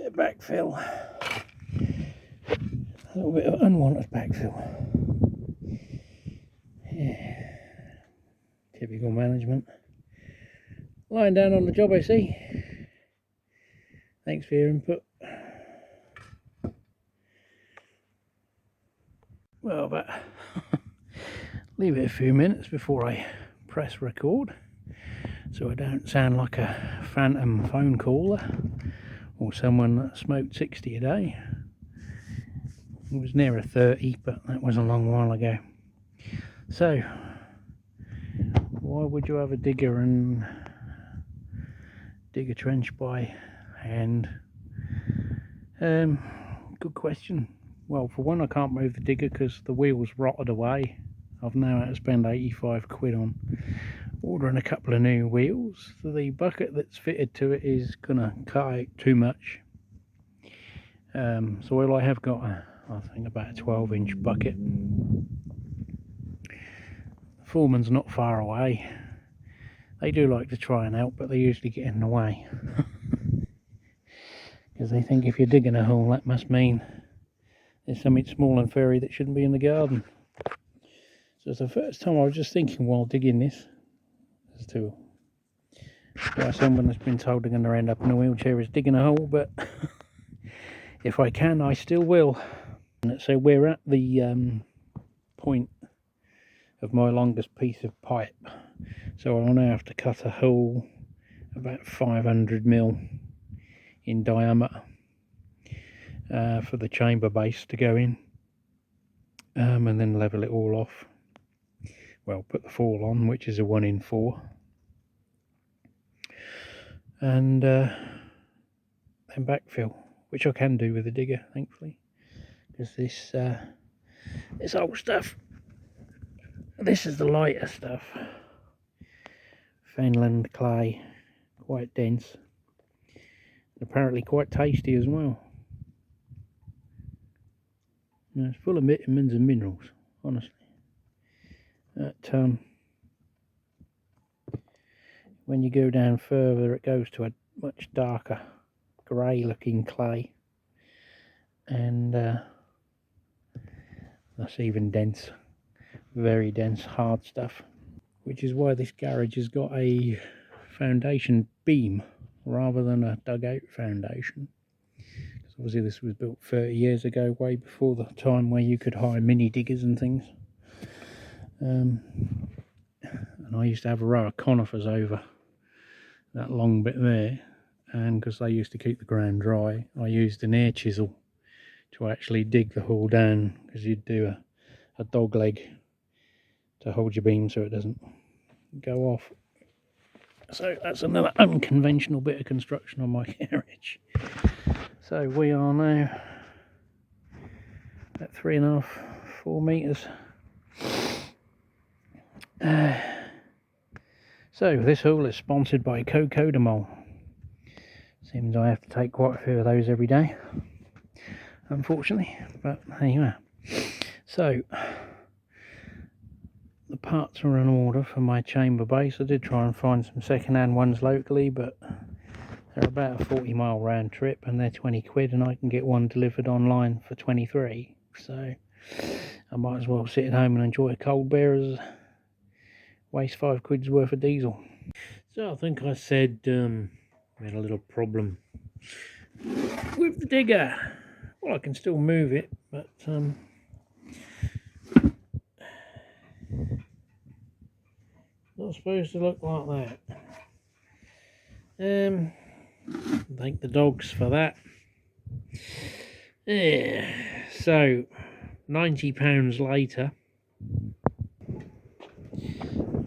of backfill. A little bit of unwanted backfill. Yeah. Typical management. Lying down on the job, I see. Thanks for your input. Well, but leave it a few minutes before I press record, so I don't sound like a phantom phone caller or someone that smoked 60 a day. It was nearer 30, but that was a long while ago. So, why would you have a digger and dig a trench by hand? Good question. Well, for one, I can't move the digger because the wheels rotted away. I've now had to spend 85 quid on ordering a couple of new wheels. The bucket that's fitted to it is gonna cut out too much. So all I have got, I think, about a 12-inch bucket. The foreman's not far away. They do like to try and help, but they usually get in the way. Because they think if you're digging a hole, that must mean there's something small and furry that shouldn't be in the garden. So it's the first time I was just thinking while digging this as to why someone that's been told they're going to end up in a wheelchair is digging a hole, but if I can, I still will. So we're at the point of my longest piece of pipe, so I'll now have to cut a hole about 500mm in diameter for the chamber base to go in, and then level it all off. Well, put the fall on, which is a 1 in 4, and then backfill, which I can do with the digger, thankfully, because this old stuff, this is the lighter stuff, Fenland clay, quite dense, and apparently quite tasty as well. Now, it's full of vitamins and minerals, honestly. When you go down further, it goes to a much darker grey looking clay, and that's even dense, very dense hard stuff, which is why this garage has got a foundation beam rather than a dugout foundation. Because obviously this was built 30 years ago, way before the time where you could hire mini diggers and things. And I used to have a row of conifers over that long bit there, and because they used to keep the ground dry, I used an air chisel to actually dig the hole down, because you'd do a dog leg to hold your beam so it doesn't go off. So that's another unconventional bit of construction on my garage. So we are now at 3.5, 4 metres. So this hole is sponsored by Cocodamol. Seems I have to take quite a few of those every day, unfortunately, but there you are. So the parts are in order for my chamber base. I did try and find some second-hand ones locally, but they're about a 40-mile round trip and they're 20 quid, and I can get one delivered online for 23, so I might as well sit at home and enjoy a cold beer as waste 5 quid's worth of diesel. So I think I said we had a little problem with the digger. Well, I can still move it, but not supposed to look like that. Thank the dogs for that. Yeah. So £90 later,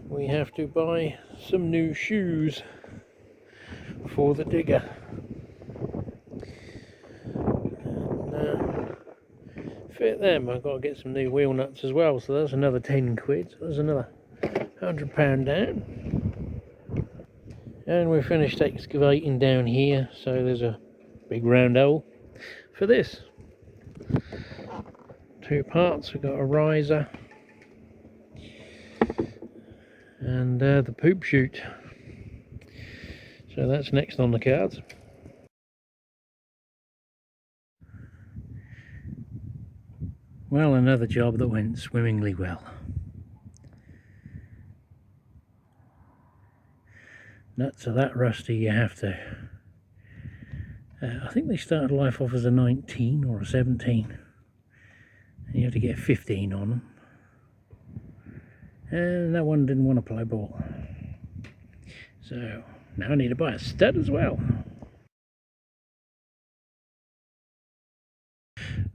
we have to buy some new shoes for the digger. And, fit them, I've got to get some new wheel nuts as well, so that's another 10 quid, so there's another £100 down. And we're finished excavating down here, so there's a big round hole for this. 2 parts, we've got a riser and the poop chute. So that's next on the cards. Well, another job that went swimmingly well. Nuts are that rusty you have to... I think they started life off as a 19 or a 17. And you have to get 15 on them. And that one didn't want to play ball. So now I need to buy a stud as well.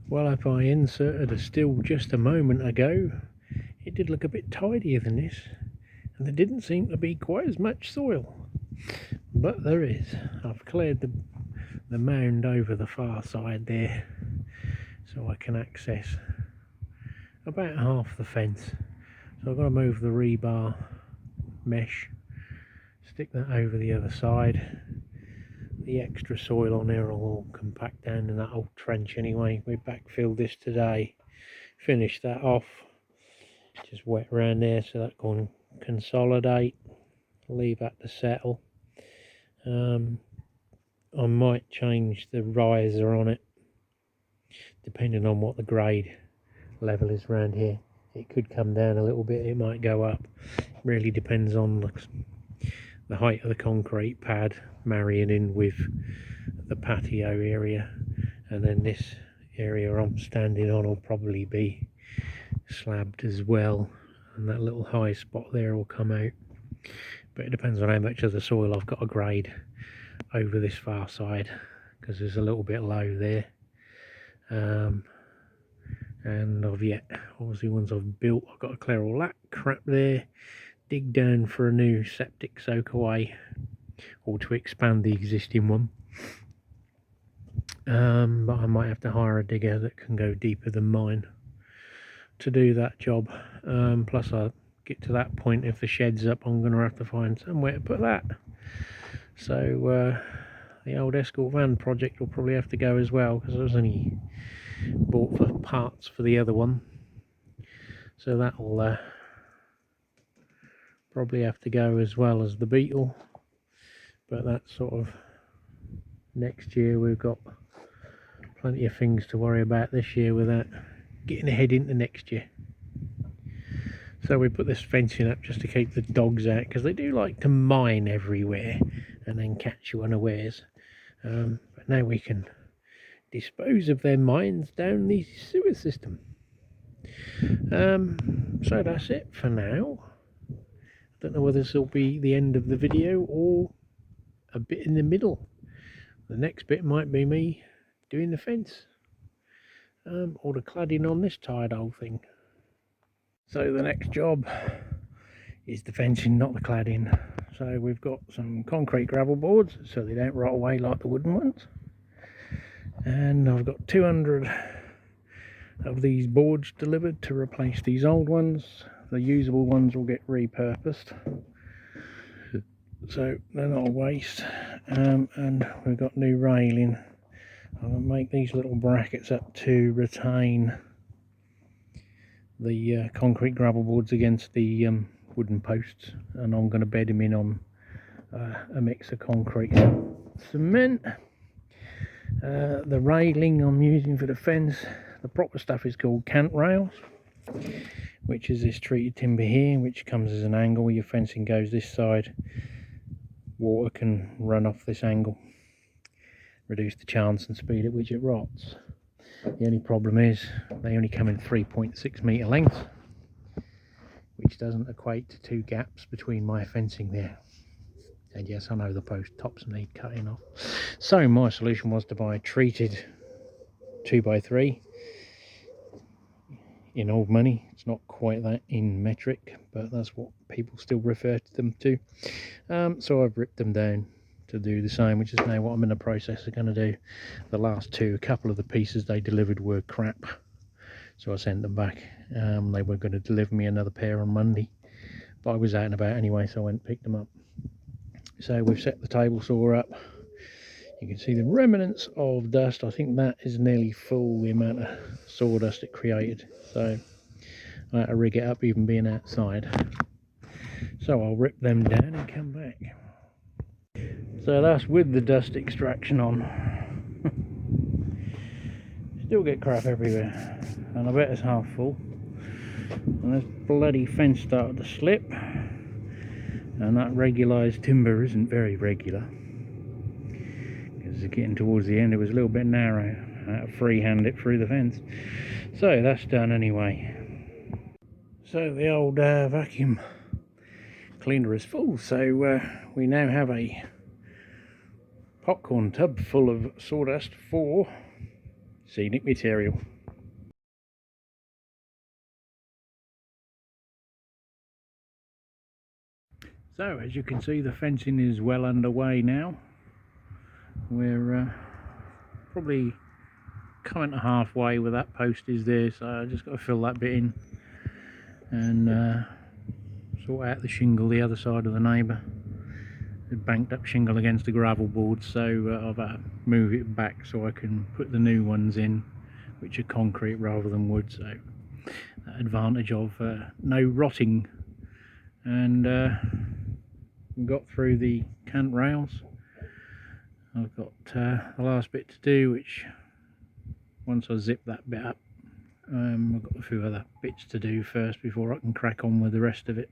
Well, if I inserted a still just a moment ago, it did look a bit tidier than this. And there didn't seem to be quite as much soil. But there is. I've cleared the mound over the far side there, so I can access about half the fence. So I've got to move the rebar mesh, stick that over the other side. The extra soil on there will all compact down in that old trench anyway. We backfilled this today, finished that off, just wet around there so that can consolidate, leave that to settle. I might change the riser on it depending on what the grade level is around here. It could come down a little bit, it might go up. Really depends on the height of the concrete pad marrying in with the patio area, and then this area I'm standing on will probably be slabbed as well, and that little high spot there will come out. But it depends on how much of the soil I've got to grade over this far side, because there's a little bit low there. And obviously once I've built, I've got to clear all that crap there, dig down for a new septic soak away, or to expand the existing one. But I might have to hire a digger that can go deeper than mine to do that job. Plus I get to that point, if the shed's up, I'm going to have to find somewhere to put that. So the old escort van project will probably have to go as well, because I was only bought for parts for the other one, so that'll probably have to go as well as the Beetle. But that's sort of next year. We've got plenty of things to worry about this year without getting ahead into next year. So we put this fencing up just to keep the dogs out, because they do like to mine everywhere and then catch you unawares. But now we can dispose of their mines down the sewer system. So that's it for now. I don't know whether this will be the end of the video or a bit in the middle. The next bit might be me doing the fence, or the cladding on this tired old thing. So the next job is the fencing, not the cladding. So we've got some concrete gravel boards so they don't rot away like the wooden ones, and I've got 200 of these boards delivered to replace these old ones. The usable ones will get repurposed, so they're not a waste. And we've got new railing. I'm going to make these little brackets up to retain the concrete gravel boards against the wooden posts, and I'm going to bed them in on a mix of concrete cement. The railing I'm using for the fence, the proper stuff is called cant rails, which is this treated timber here, which comes as an angle. Your fencing goes this side, water can run off this angle, reduce the chance and speed at which it rots. The only problem is they only come in 3.6 metre lengths, which doesn't equate to 2 gaps between my fencing there. And yes, I know the post tops need cutting off. So my solution was to buy a treated 2x3 in old money. It's not quite that in metric, but that's what people still refer to them to. So I've ripped them down to do the same, which is now what I'm in the process of going to do. The last two, a couple of the pieces they delivered were crap, so I sent them back. They were going to deliver me another pair on Monday, but I was out and about anyway, so I went and picked them up. So we've set the table saw up. You can see the remnants of dust. I think that is nearly full, the amount of sawdust it created, so I had to rig it up even being outside. So I'll rip them down and come back. So that's with the dust extraction on. Still get crap everywhere. and I bet it's half full. And this bloody fence started to slip, and that regularised timber isn't very regular, because getting towards the end it was a little bit narrow. I had to freehand it through the fence. So that's done anyway. So the old vacuum cleaner is full, so we now have a popcorn tub full of sawdust for scenic material. So as you can see, the fencing is well underway now. We're probably coming to halfway where that post is there, so I just got to fill that bit in and sort out the shingle the other side of the neighbour. It banked up shingle against the gravel board, so I've had to move it back so I can put the new ones in, which are concrete rather than wood, so that advantage of no rotting. And got through the cant rails. I've got the last bit to do, which once I zip that bit up, I've got a few other bits to do first before I can crack on with the rest of it.